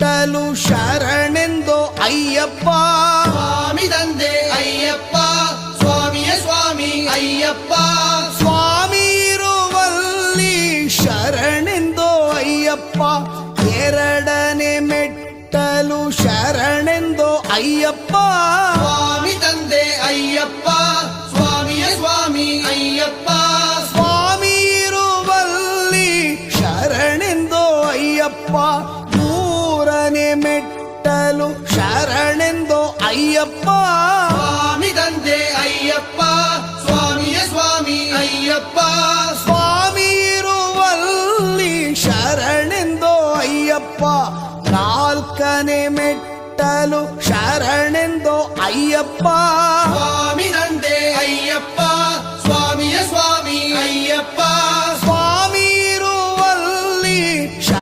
ಮೆಟ್ಟಲು ಶರಣೆಂದು ಅಯ್ಯಪ್ಪ. ಸ್ವಾಮಿ ತಂದೆ ಅಯ್ಯಪ್ಪ, ಸ್ವಾಮಿಯ ಸ್ವಾಮಿ ಅಯ್ಯಪ್ಪ. ಸ್ವಾಮಿ ಇರುವಲ್ಲಿ ಶರಣೆಂದು ಅಯ್ಯಪ್ಪ. ಎರಡನೇ ಮೆಟ್ಟಲು ಶರಣೆಂದು ಅಯ್ಯಪ್ಪ. ಸ್ವಾಮಿ ತಂದೆ ಅಯ್ಯಪ್ಪ, ಸ್ವಾಮಿಯ ಸ್ವಾಮಿ ಅಯ್ಯಪ್ಪ. ಸ್ವಾಮಿ ಇರುವಲ್ಲಿ ಶರಣೆಂದು ಅಯ್ಯಪ್ಪ. ಮೂರನೇ ಮೆಟ್ಟಲು ಶರಣೆಂದು ಅಯ್ಯಪ್ಪ. ಸ್ವಾಮಿ ತಂದೆ ಅಯ್ಯಪ್ಪ, ಸ್ವಾಮಿಯ ಸ್ವಾಮಿ ಅಯ್ಯಪ್ಪ. ಸ್ವಾಮಿ ಇರುವಲ್ಲಿ ಶರಣೆಂದು ಅಯ್ಯಪ್ಪ. ನಾಲ್ಕನೇ ಮೆಟ್ಟಲು ಶರಣೆಂದು ಅಯ್ಯಪ್ಪ. ಸ್ವಾಮಿ ತಂದೆ ಅಯ್ಯಪ್ಪ,